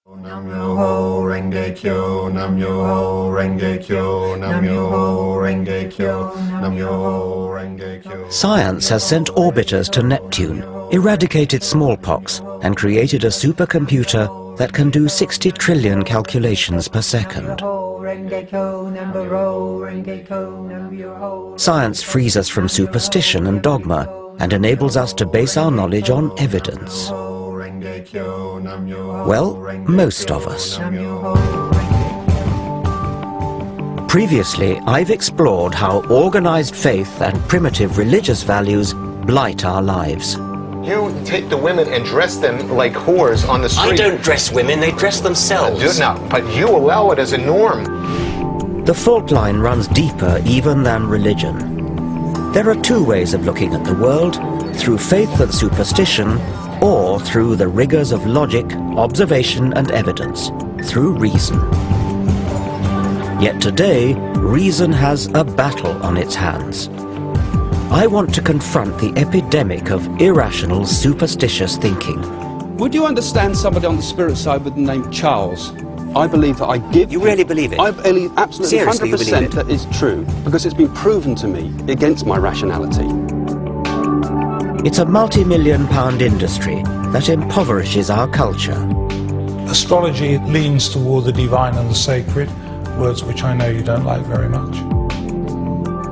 Nam Myoho Renge Kyo, Nam Myoho Renge Kyo, Nam Myoho Renge Kyo, Nam Myoho Renge Kyo. Science has sent orbiters to Neptune, eradicated smallpox, and created a supercomputer that can do 60 trillion calculations per second. Science frees us from superstition and dogma and enables us to base our knowledge on evidence. Well, most of us. Previously, I've explored how organized faith and primitive religious values blight our lives. You take the women and dress them like whores on the street. I don't dress women, they dress themselves. But you allow it as a norm. The fault line runs deeper even than religion. There are two ways of looking at the world, through faith and superstition, or through the rigors of logic, observation and evidence, through reason. Yet today, reason has a battle on its hands. I want to confront the epidemic of irrational, superstitious thinking. Would you understand somebody on the spirit side with the name Charles? I believe that I give... You really believe it? I believe absolutely Seriously, 100% that it's true, because it's been proven to me against my rationality. It's a multi-million-pound industry that impoverishes our culture. Astrology leans toward the divine and the sacred, words which I know you don't like very much.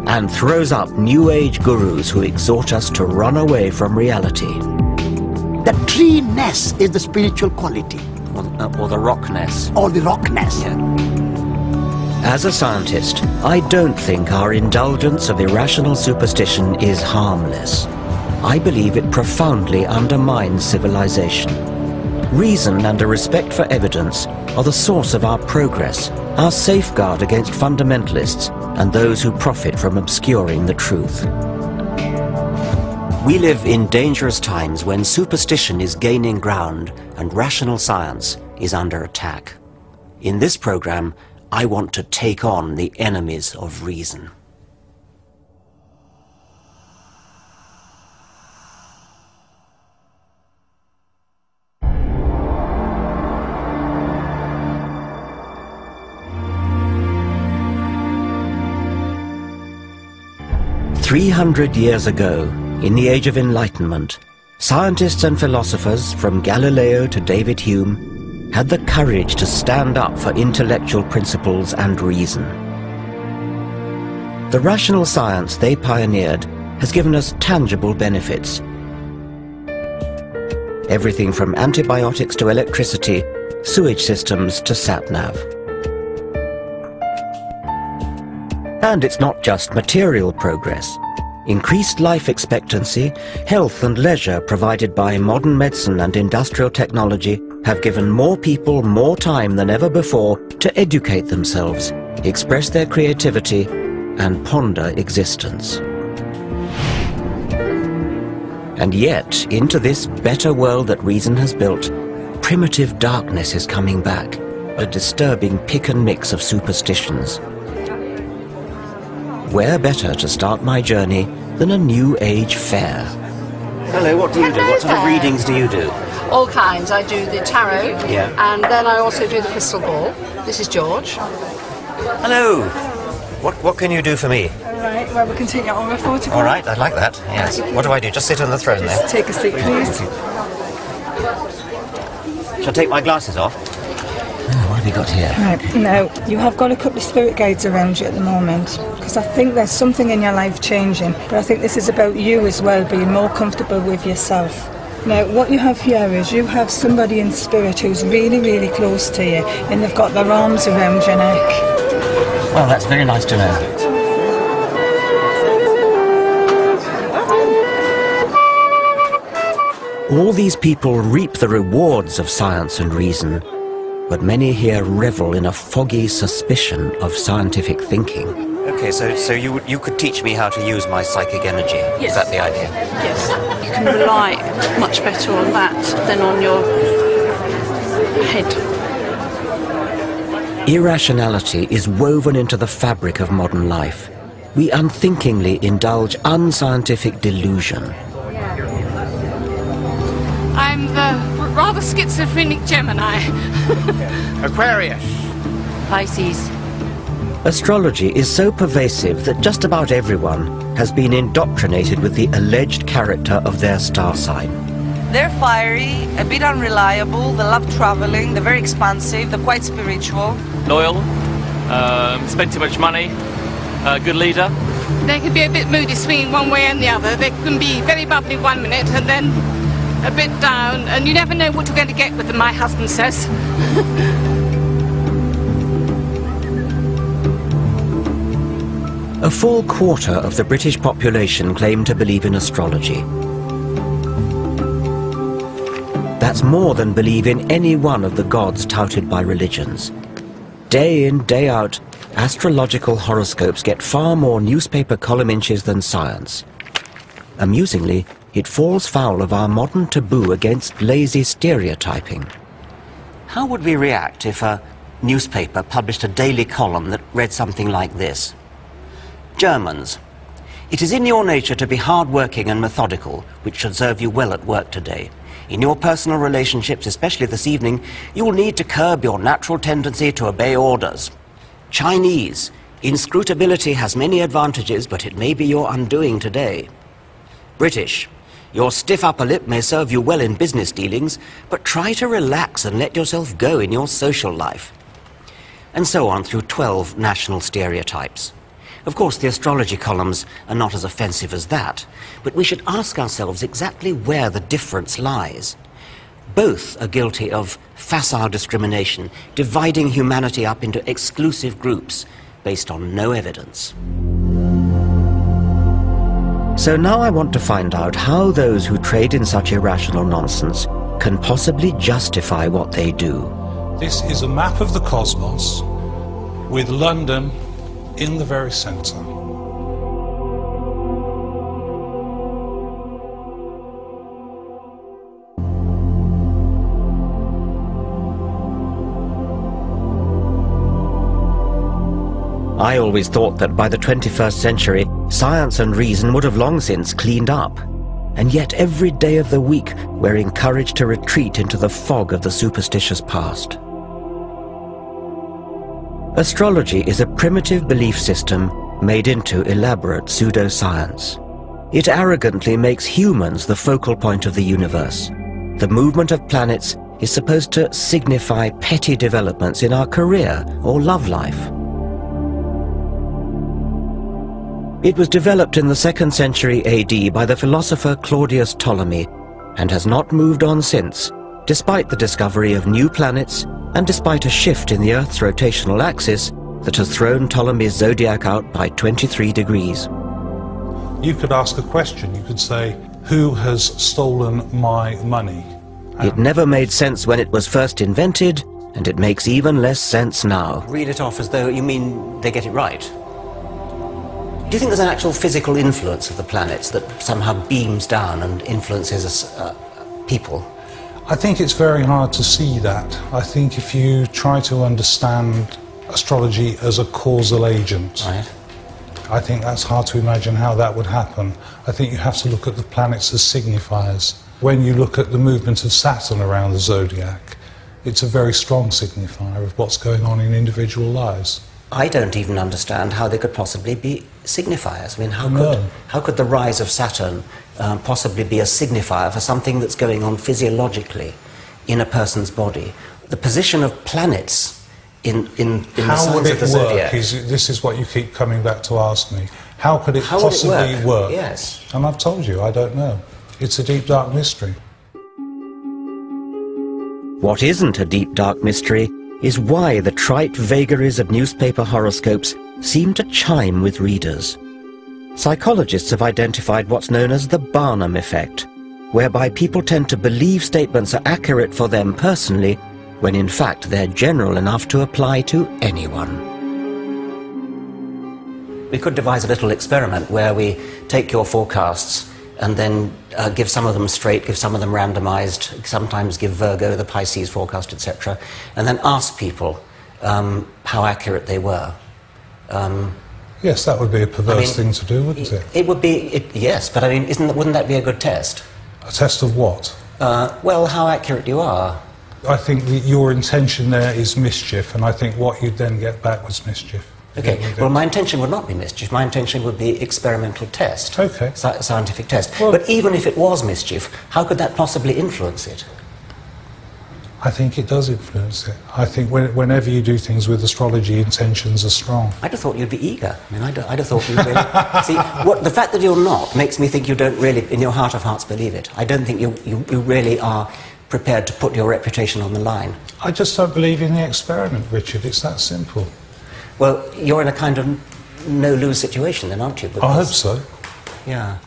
And throws up New Age gurus who exhort us to run away from reality. The tree-ness is the spiritual quality. Or the rockness. Or the rockness. Yeah. As a scientist, I don't think our indulgence of irrational superstition is harmless. I believe it profoundly undermines civilization. Reason and a respect for evidence are the source of our progress, our safeguard against fundamentalists and those who profit from obscuring the truth. We live in dangerous times when superstition is gaining ground and rational science is under attack. In this program, I want to take on the enemies of reason. "300 years ago, in the Age of Enlightenment, scientists and philosophers from Galileo to David Hume had the courage to stand up for intellectual principles and reason. The rational science they pioneered has given us tangible benefits. Everything from antibiotics to electricity, sewage systems to sat-nav. And it's not just material progress. Increased life expectancy, health and leisure provided by modern medicine and industrial technology have given more people more time than ever before to educate themselves, express their creativity, and ponder existence. And yet, into this better world that reason has built, primitive darkness is coming back, a disturbing pick and mix of superstitions. Where better to start my journey than a New Age fair? Hello, what do you do? What sort of readings do you do? All kinds. I do the tarot, and then I also do the crystal ball. This is George. Hello. What can you do for me? All right, well, we can take your own photograph. All right, I'd like that, yes. What do I do? Just sit on the throne there? Just take a seat, please. Shall I take my glasses off? What have you got here? Right, now, you have got a couple of spirit guides around you at the moment, because I think there's something in your life changing, but I think this is about you as well, being more comfortable with yourself. Now, what you have here is you have somebody in spirit who's really, really close to you, and they've got their arms around your neck. Well, that's very nice to know. All these people reap the rewards of science and reason, but many here revel in a foggy suspicion of scientific thinking. Okay, so you could teach me how to use my psychic energy. Yes. Is that the idea? Yes. You can rely much better on that than on your head. Irrationality is woven into the fabric of modern life. We unthinkingly indulge unscientific delusion. I'm the rather schizophrenic Gemini. Aquarius. Pisces. Astrology is so pervasive that just about everyone has been indoctrinated with the alleged character of their star sign. They're fiery, a bit unreliable, they love traveling, they're very expansive, they're quite spiritual. Loyal, spend too much money, good leader. They can be a bit moody, swinging one way and the other. They can be very bubbly 1 minute and then a bit down, and you never know what you're going to get with them, my husband says. A full quarter of the British population claim to believe in astrology. That's more than believe in any one of the gods touted by religions. Day in, day out, astrological horoscopes get far more newspaper column inches than science. Amusingly, it falls foul of our modern taboo against lazy stereotyping. How would we react if a newspaper published a daily column that read something like this? Germans. It is in your nature to be hard-working and methodical, which should serve you well at work today. In your personal relationships, especially this evening, you will need to curb your natural tendency to obey orders. Chinese. Inscrutability has many advantages, but it may be your undoing today. British. Your stiff upper lip may serve you well in business dealings, but try to relax and let yourself go in your social life. And so on through 12 national stereotypes. Of course, the astrology columns are not as offensive as that, but we should ask ourselves exactly where the difference lies. Both are guilty of facile discrimination, dividing humanity up into exclusive groups based on no evidence. So now I want to find out how those who trade in such irrational nonsense can possibly justify what they do. This is a map of the cosmos with London in the very centre. I always thought that by the 21st century, science and reason would have long since cleaned up. And yet every day of the week, we're encouraged to retreat into the fog of the superstitious past. Astrology is a primitive belief system made into elaborate pseudoscience. It arrogantly makes humans the focal point of the universe. The movement of planets is supposed to signify petty developments in our career or love life. It was developed in the 2nd century AD by the philosopher Claudius Ptolemy and has not moved on since, despite the discovery of new planets and despite a shift in the Earth's rotational axis that has thrown Ptolemy's zodiac out by 23 degrees. You could ask a question. You could say, who has stolen my money? It never made sense when it was first invented, and it makes even less sense now. Read it off as though you mean they get it right. Do you think there's an actual physical influence of the planets that somehow beams down and influences us, people? I think it's very hard to see that. I think if you try to understand astrology as a causal agent, right, I think that's hard to imagine how that would happen. I think you have to look at the planets as signifiers. When you look at the movement of Saturn around the zodiac, it's a very strong signifier of what's going on in individual lives. I don't even understand how they could possibly be signifiers. I mean, how could the rise of Saturn possibly be a signifier for something that's going on physiologically in a person's body? The position of planets in the signs of the zodiac. This is what you keep coming back to ask me. How could it possibly work? Yes. And I've told you, I don't know. It's a deep, dark mystery. What isn't a deep, dark mystery is why the trite vagaries of newspaper horoscopes seem to chime with readers. Psychologists have identified what's known as the Barnum effect, whereby people tend to believe statements are accurate for them personally, when in fact they're general enough to apply to anyone. We could devise a little experiment where we take your forecasts and then give some of them straight, give some of them randomized, sometimes give Virgo, the Pisces forecast, etc., and then ask people how accurate they were. Yes, that would be a perverse thing to do, wouldn't it? It would be, yes, but I mean, wouldn't that be a good test? A test of what? Well, how accurate you are. I think that your intention there is mischief, and I think what you'd then get back was mischief. Okay, well, my intention would not be mischief. My intention would be experimental test. Okay. Scientific test. Well, but even if it was mischief, how could that possibly influence it? I think it does influence it. I think whenever you do things with astrology, intentions are strong. I'd have thought you'd be eager. I mean, I'd have thought you'd really... See, the fact that you're not makes me think you don't really, in your heart of hearts, believe it. I don't think you really are prepared to put your reputation on the line. I just don't believe in the experiment, Richard. It's that simple. Well, you're in a kind of no-lose situation then, aren't you? I hope so. Yeah.